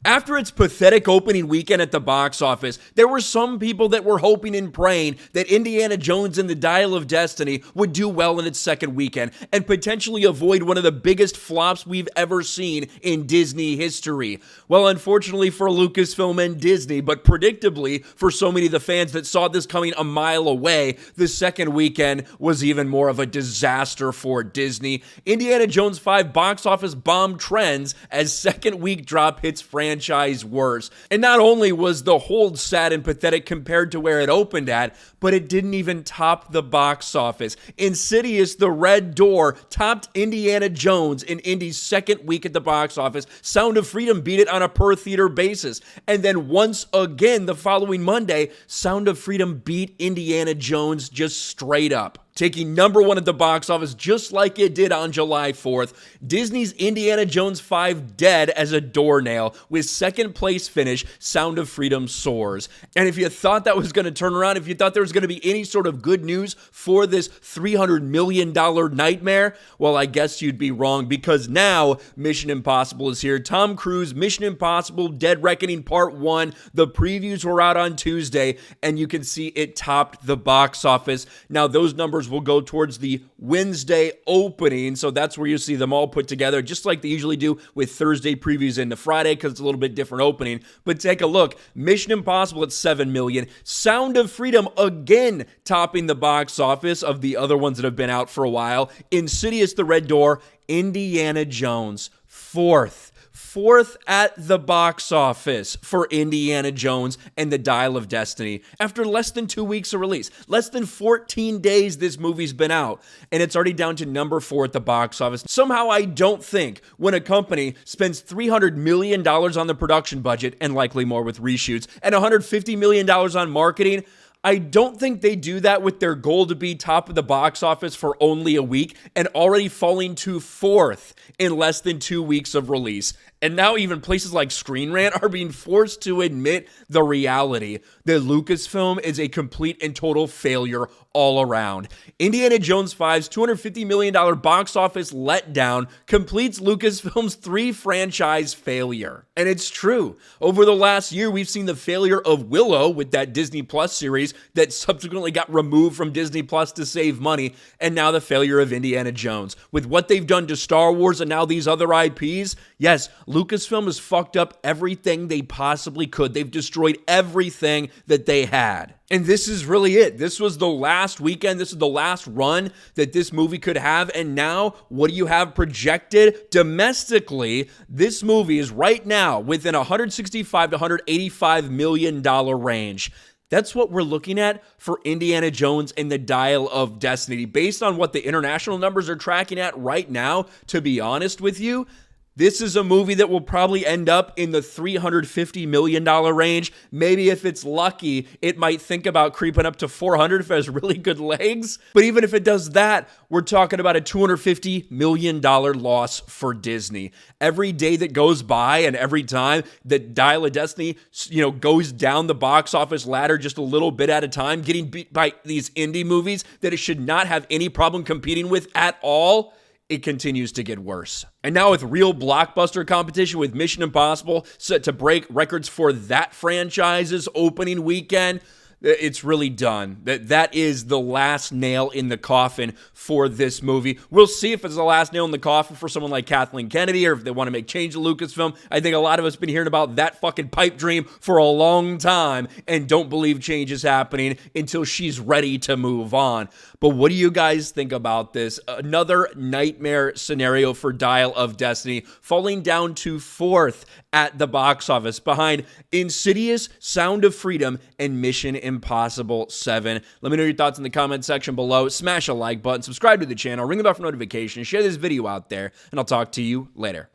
After its pathetic opening weekend at the box office, there were some people that were hoping and praying that Indiana Jones and the Dial of Destiny would do well in its second weekend and potentially avoid one of the biggest flops we've ever seen in Disney history. Well, unfortunately for Lucasfilm and Disney, but predictably for so many of the fans that saw this coming a mile away, the second weekend was even more of a disaster for Disney. Indiana Jones 5 box office bomb trends as second week drop hits franchise worse. And not only was the hold sad and pathetic compared to where it opened at, but it didn't even top the box office. Insidious: The Red Door topped Indiana Jones in Indy's second week at the box office. Sound of Freedom beat it on a per theater basis. And then once again the following Monday, Sound of Freedom beat Indiana Jones just straight up, taking number one at the box office just like it did on July 4th. Disney's Indiana Jones 5 dead as a doornail. With second place finish, Sound of Freedom soars. And if you thought that was going to turn around, if you thought there was going to be any sort of good news for this $300 million nightmare, well, I guess you'd be wrong, because now Mission Impossible is here. Tom Cruise, Mission Impossible Dead Reckoning Part 1. The previews were out on Tuesday, and you can see it topped the box office. Now, those numbers will go towards the Wednesday opening, so that's where you see them all put together, just like they usually do with Thursday previews into Friday, because it's a little bit different opening. But take a look. Mission Impossible at $7 million. Sound of Freedom again topping the box office of the other ones that have been out for a while. Insidious: The Red Door. Indiana Jones fourth at the box office for Indiana Jones and the Dial of Destiny after less than 2 weeks of release. Less than 14 days this movie's been out, and it's already down to number 4 at the box office. Somehow I don't think when a company spends $300 million on the production budget, and likely more with reshoots, and $150 million on marketing, I don't think they do that with their goal to be top of the box office for only a week and already falling to 4th in less than 2 weeks of release. And now even places like Screen Rant are being forced to admit the reality that Lucasfilm is a complete and total failure all around. Indiana Jones 5's $250 million box office letdown completes Lucasfilm's 3 franchise failure. And it's true. Over the last year, we've seen the failure of Willow with that Disney Plus series that subsequently got removed from Disney Plus to save money, and now the failure of Indiana Jones. With what they've done to Star Wars and now these other IPs, yes, Lucasfilm has fucked up everything they possibly could. They've destroyed everything that they had. And this is really it. This was the last weekend. This is the last run that this movie could have. And now, what do you have projected? Domestically, this movie is right now within $165 to $185 million range. That's what we're looking at for Indiana Jones and the Dial of Destiny. Based on what the international numbers are tracking at right now, to be honest with you, this is a movie that will probably end up in the $350 million range. Maybe if it's lucky, it might think about creeping up to $400 if it has really good legs. But even if it does that, we're talking about a $250 million loss for Disney. Every day that goes by and every time that Dial of Destiny, goes down the box office ladder just a little bit at a time, getting beat by these indie movies that it should not have any problem competing with at all, it continues to get worse. And now with real blockbuster competition with Mission Impossible set to break records for that franchise's opening weekend, it's really done. That is the last nail in the coffin for this movie. We'll see if it's the last nail in the coffin for someone like Kathleen Kennedy, or if they want to make change to Lucasfilm. I think a lot of us have been hearing about that fucking pipe dream for a long time and don't believe change is happening until she's ready to move on. But what do you guys think about this? Another nightmare scenario for Dial of Destiny, falling down to 4th at the box office behind Insidious, Sound of Freedom, and Mission Impossible 7. Let me know your thoughts in the comment section below. Smash a like button, subscribe to the channel, ring the bell for notifications, share this video out there, and I'll talk to you later.